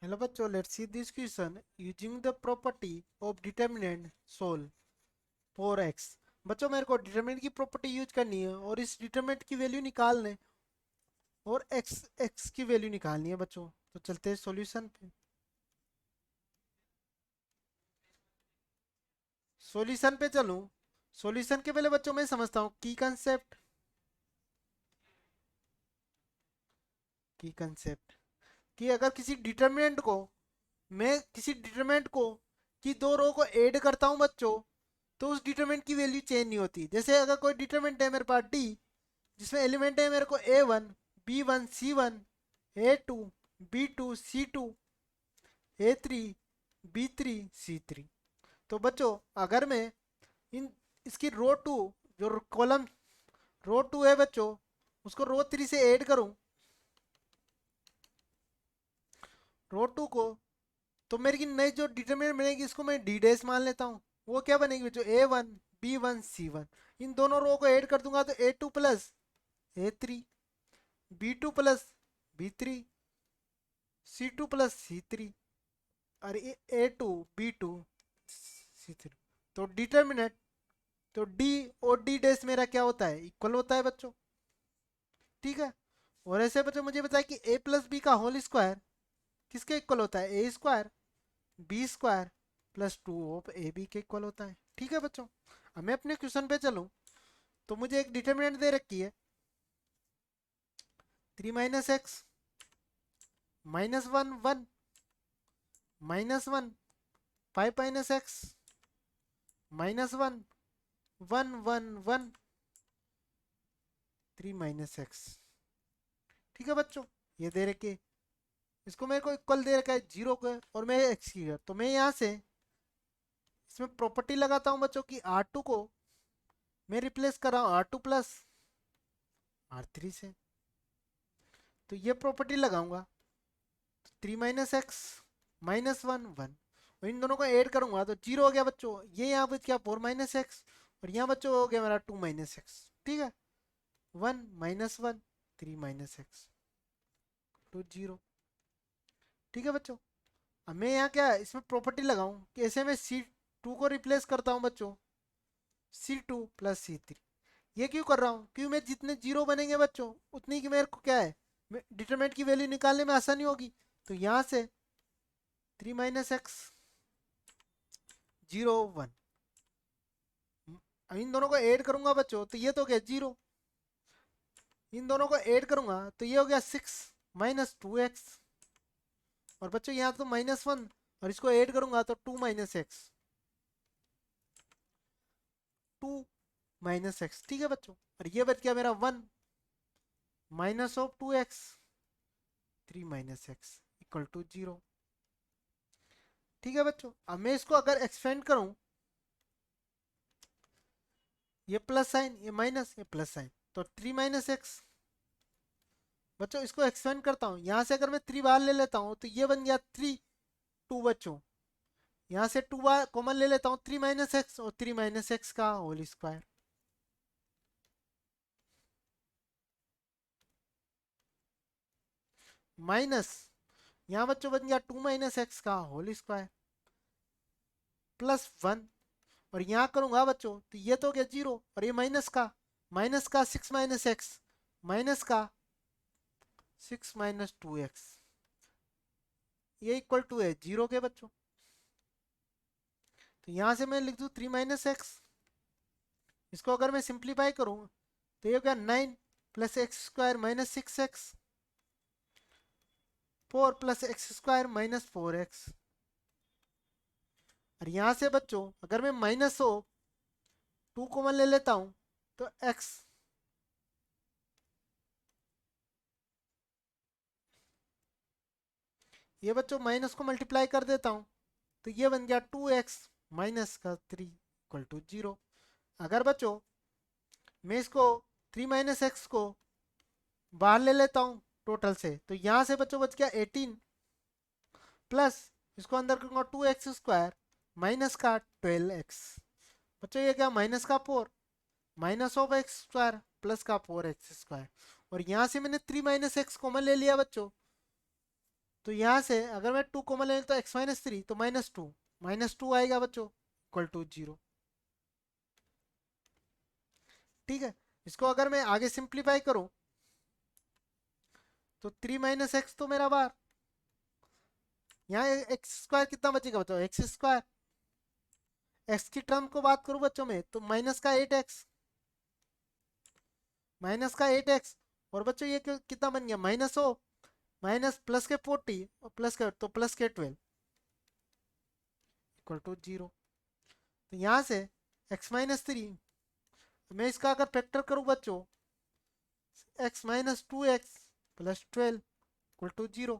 Hello बच्चों, let's see this question using the property of determinant solve for x. बच्चों, मेरे को determinant की प्रॉपर्टी यूज करनी है और इस डिटर्मिनेंट की वैल्यू निकालने और एक्स एक्स की वैल्यू निकालनी है बच्चों। तो चलते हैं सॉल्यूशन पे। सॉल्यूशन पे चलूं? सॉल्यूशन के पहले बच्चों मैं समझता हूँ की कंसेप्ट कि अगर किसी डिटर्मिनेंट को मैं किसी डिटरमिनेंट को की दो रो को ऐड करता हूं बच्चों, तो उस डिटरमिनेंट की वैल्यू चेंज नहीं होती। जैसे अगर कोई डिटरमिनेंट है मेरे पास डी, जिसमें एलिमेंट है मेरे को A1 B1 C1 A2 B2 C2 A3 B3 C3। तो बच्चों, अगर मैं इन इसकी रो टू, जो कॉलम रो टू है बच्चों, उसको रो थ्री से ऐड करूं, रो टू को, तो मेरी नई जो डिटरमिनेंट बनेगी इसको मैं डी डैश मान लेता हूँ। वो क्या बनेगी बच्चों? A1 B1 C1। इन दोनों रो को ऐड कर दूंगा तो A2 plus A3 B2 plus B3 C2 plus C3 और A2 B2 C3। तो डिटरमिनेंट, तो डी और डी डैश मेरा क्या होता है? इक्वल होता है बच्चों। ठीक है। और ऐसे बच्चों मुझे बताया कि A प्लस बी का होल स्क्वायर किसके इक्वल होता है? A square B square plus 2 of AB के इक्वल होता है। ठीक है बच्चों। अब मैं अपने क्वेश्चन पे चलूं, तो मुझे एक डिटर्मिनेंट दे रखी है 3 - x -1 1 -1 5 - x -1 1 1 1 3 - x। ठीक है बच्चों, ये दे रखे। इसको मेरे को इक्वल दे रखा है जीरो का और मैं एक्स की है। तो मैं यहाँ से इसमें प्रॉपर्टी लगाता हूँ बच्चों की R2 को मैं रिप्लेस कर रहा हूँ R2 प्लस R3 से। तो ये प्रॉपर्टी लगाऊंगा, 3 - x -1 1, और इन दोनों को ऐड करूंगा तो जीरो हो गया बच्चों। ये यहाँ बच गया 4 - x और यहाँ बच्चों हो गया मेरा 2 - x। ठीक है। 1 - 1 3 - x तो जीरो। ठीक है बच्चों। अब मैं यहाँ क्या इसमें प्रॉपर्टी लगाऊं कि ऐसे में C2 को रिप्लेस करता हूँ बच्चों C2 + C3। ये क्यों कर रहा हूँ? क्योंकि मैं जितने जीरो बनेंगे बच्चों उतनी की मेरे को क्या है, डिटरमिनेंट की वैल्यू निकालने में आसानी होगी। तो यहाँ से 3 - x 0 1, इन दोनों को ऐड करूंगा बच्चों तो ये तो क्या जीरो। इन दोनों को ऐड करूंगा तो ये हो गया 6 - 2x। और बच्चों यहाँ तो -1 और इसको ऐड करूंगा तो 2 - x 2 - x। ठीक है बच्चों। और ये बच गया मेरा 1 - 2x 3 - x equal to zero. ठीक है बच्चों। अब मैं इसको अगर एक्सपेंड करूं, ये प्लस साइन ये माइनस ये प्लस साइन, तो 3 - x। बच्चों इसको एक्सपेंड करता हूँ, यहाँ से अगर मैं 3 बाहर ले लेता हूँ तो ये बन गया 3 2 बच्चों। यहाँ से 2 बार कॉमन ले लेता हूँ, 3 - x और 3 - x का होल स्क्वायर माइनस, यहाँ बच्चों बन गया 2 - x का होल स्क्वायर +1। और यहाँ करूंगा बच्चों तो ये तो हो गया जीरो और ये माइनस का 6 - x माइनस का 6 - 2x, ये इक्वल टू है जीरो के बच्चों। तो यहाँ से मैं लिख दूँ 3 - x। इसको अगर मैं सिंप्लीफाई करूँ तो ये हो गया 9 + x² - 6x 4 + x² - 4x। और यहाँ से बच्चों अगर मैं -2 कॉमन ले लेता हूँ तो x, ये बच्चों माइनस को मल्टीप्लाई कर देता हूँ तो ये बन गया 2x माइनस का 3 इक्वल टू जीरो। अगर बच्चों मैं इसको 3 - x को बाहर ले लेता हूँ टोटल से, तो यहाँ से बच्चों बच गया 18 प्लस, इसको अंदर करूंगा 2x² माइनस का 12x। बच्चों ये क्या माइनस का 4 -(x²) प्लस का 4x²। और यहाँ से मैंने 3 - x कॉमन ले लिया बच्चों तो यहाँ से अगर मैं 2 कॉमन ले तो x माइनस थ्री तो माइनस टू आएगा बच्चों, इक्वल टू 0। ठीक है, इसको अगर मैं आगे सिंप्लीफाई करूं तो 3 - x तो मेरा बार, यहाँ एक्स स्क्वायर कितना बचेगा बच्चों, एक्स स्क्वायर। एक्स की टर्म को बात करूं बच्चों में तो माइनस का 8x और बच्चों ये कितना बन गया, माइनस हो माइनस प्लस के 40 और प्लस के तो प्लस के 12 इक्वल टू 0। तो यहाँ से x-3, मैं इसका अगर फैक्टर करूं बच्चों, x-2x प्लस 12 इक्वल टू 0।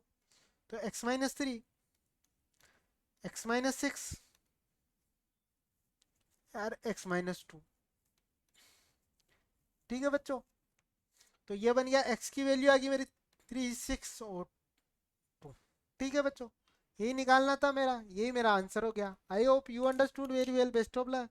तो x-3, x-6 और x-2। ठीक है बच्चों, तो ये बन गया, x की वैल्यू आ गई मेरी 3, 6 और 2। ठीक है बच्चों, यही निकालना था मेरा, यही मेरा आंसर हो गया। I hope you understood very well. Best of luck.